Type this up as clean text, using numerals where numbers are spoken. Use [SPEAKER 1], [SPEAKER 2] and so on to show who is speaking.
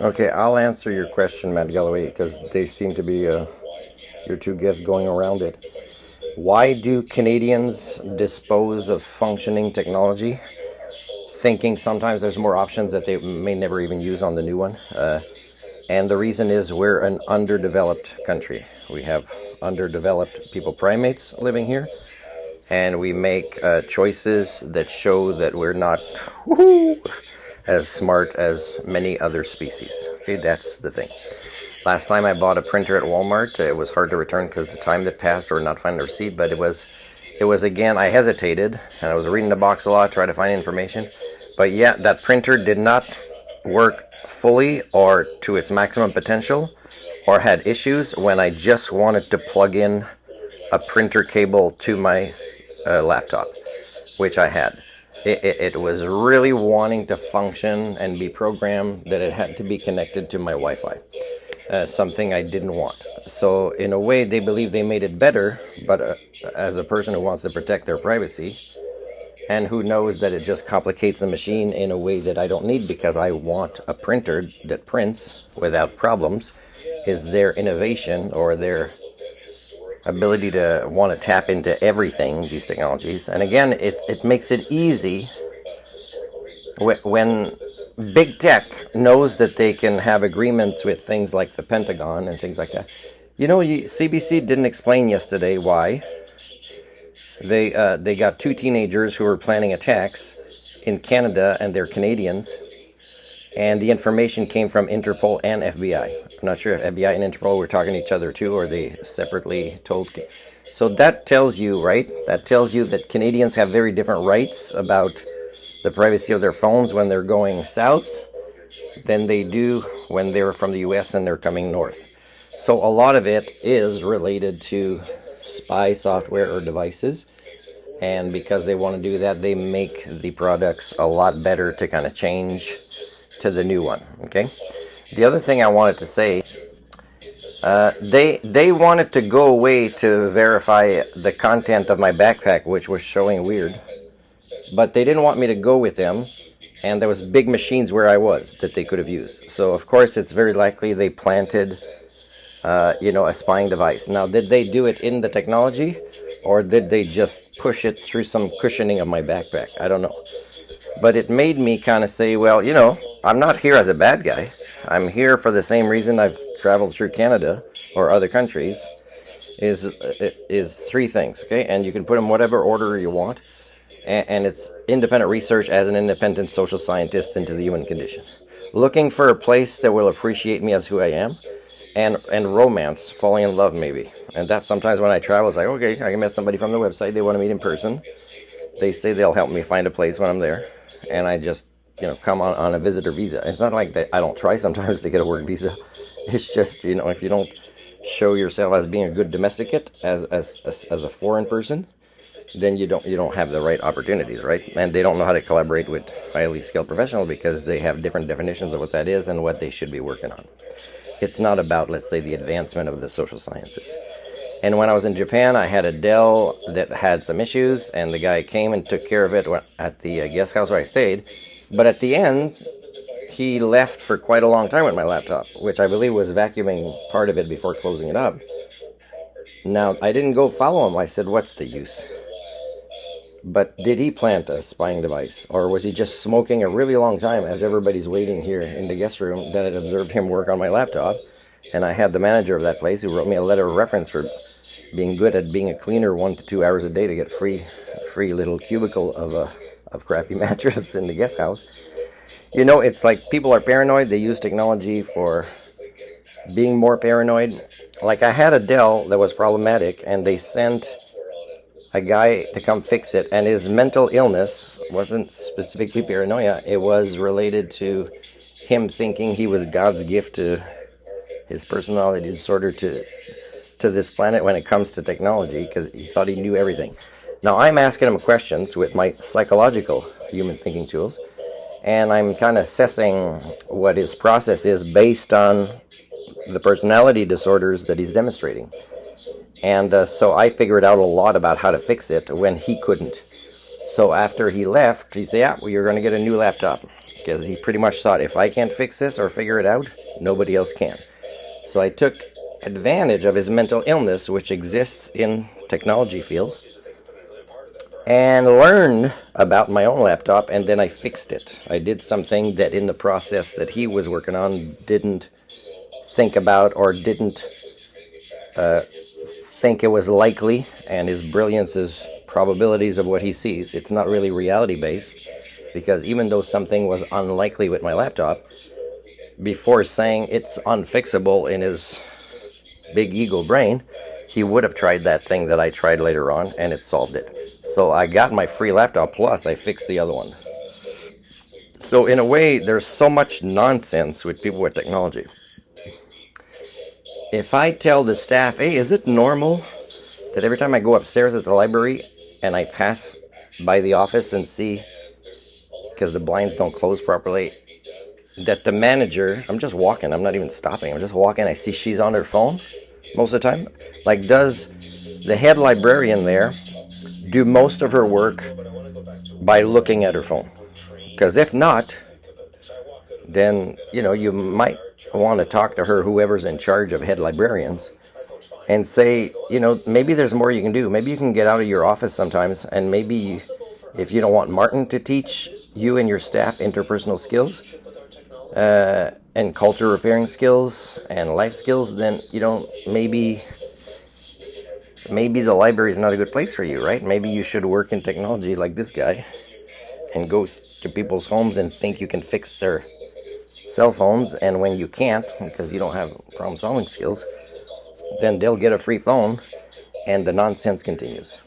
[SPEAKER 1] Okay, I'll answer your question, Matt Galloway, because they seem to be your two guests going around it. Why do Canadians dispose of functioning technology, thinking sometimes there's more options that they may never even use on the new one? And the reason is we're an underdeveloped country. We have underdeveloped people, primates living here, and we make choices that show that we're not as smart as many other species. Okay, that's the thing. Last time I bought a printer at Walmart, it was hard to return because the time that passed or not find the receipt, but it was again, I hesitated, and I was reading the box a lot, trying to find information. But yeah, that printer did not work fully or to its maximum potential, or had issues when I just wanted to plug in a printer cable to my laptop, which I had. It was really wanting to function and be programmed that it had to be connected to my Wi-Fi. Something I didn't want. So in a way, they believe they made it better, but as a person who wants to protect their privacy, and who knows that it just complicates the machine in a way that I don't need because I want a printer that prints without problems, is their innovation or their ability to want to tap into everything, these technologies. And again, it makes it easy when big tech knows that they can have agreements with things like the Pentagon and things like that. CBC didn't explain yesterday why they got two teenagers who were planning attacks in Canada, and they're Canadians, and the information came from Interpol and FBI. I'm not sure if FBI and Interpol were talking to each other too, or they separately told. So that tells you, right? That tells you that Canadians have very different rights about the privacy of their phones when they're going south than they do when they're from the US and they're coming north. So a lot of it is related to spy software or devices, and because they want to do that, they make the products a lot better to kind of change to the new one. Okay. The other thing I wanted to say, they wanted to go away to verify the content of my backpack, which was showing weird. But they didn't want me to go with them, and there was big machines where I was that they could have used. So of course, it's very likely they planted, a spying device. Now, did they do it in the technology, or did they just push it through some cushioning of my backpack? I don't know. But it made me kind of say, well, I'm not here as a bad guy. I'm here for the same reason I've traveled through Canada or other countries. Is three things, okay? And you can put them whatever order you want. And it's independent research as an independent social scientist into the human condition. Looking for a place that will appreciate me as who I am, and romance, falling in love maybe. And that's sometimes when I travel, it's like, okay, I met somebody from the website, they want to meet in person. They say they'll help me find a place when I'm there, and I just, come on a visitor visa. It's not like that I don't try sometimes to get a work visa. It's just, if you don't show yourself as being a good domesticate, as a foreign person, then you don't have the right opportunities, right? And they don't know how to collaborate with highly skilled professionals because they have different definitions of what that is and what they should be working on. It's not about, let's say, the advancement of the social sciences. And when I was in Japan, I had a Dell that had some issues, and the guy came and took care of it at the guest house where I stayed. But at the end, he left for quite a long time with my laptop, which I believe was vacuuming part of it before closing it up. Now, I didn't go follow him. I said, what's the use? But did he plant a spying device? Or was he just smoking a really long time as everybody's waiting here in the guest room that had observed him work on my laptop? And I had the manager of that place who wrote me a letter of reference for being good at being a cleaner 1 to 2 hours a day to get free little cubicle of crappy mattress in the guest house. It's like people are paranoid. They use technology for being more paranoid. Like I had a Dell that was problematic, and they sent a guy to come fix it, and his mental illness wasn't specifically paranoia. It was related to him thinking he was God's gift to his personality disorder to this planet when it comes to technology, because he thought he knew everything. Now I'm asking him questions with my psychological human thinking tools, and I'm kind of assessing what his process is based on the personality disorders that he's demonstrating. And so I figured out a lot about how to fix it when he couldn't. So after he left, he said, yeah, well, you're going to get a new laptop. because he pretty much thought if I can't fix this or figure it out, nobody else can. So I took advantage of his mental illness, which exists in technology fields, and learned about my own laptop, and then I fixed it. I did something that in the process that he was working on didn't think about or didn't think it was likely, and his brilliance is probabilities of what he sees. It's not really reality based, because even though something was unlikely with my laptop, before saying it's unfixable in his big ego brain, he would have tried that thing that I tried later on, and it solved it. So I got my free laptop, plus I fixed the other one. So in a way, there's so much nonsense with people with technology. If I tell the staff, hey, is it normal that every time I go upstairs at the library and I pass by the office and see, because the blinds don't close properly, that the manager, I'm just walking, I'm not even stopping, I'm just walking, I see she's on her phone most of the time. Like, does the head librarian there do most of her work by looking at her phone? Because if not, then, you might want to talk to her, whoever's in charge of head librarians, and say, maybe there's more you can do. Maybe you can get out of your office sometimes, and maybe if you don't want Martin to teach you and your staff interpersonal skills, and culture repairing skills and life skills, then maybe the library is not a good place for you, right? Maybe you should work in technology like this guy and go to people's homes and think you can fix their cell phones, and when you can't because you don't have problem solving skills, then they'll get a free phone and the nonsense continues.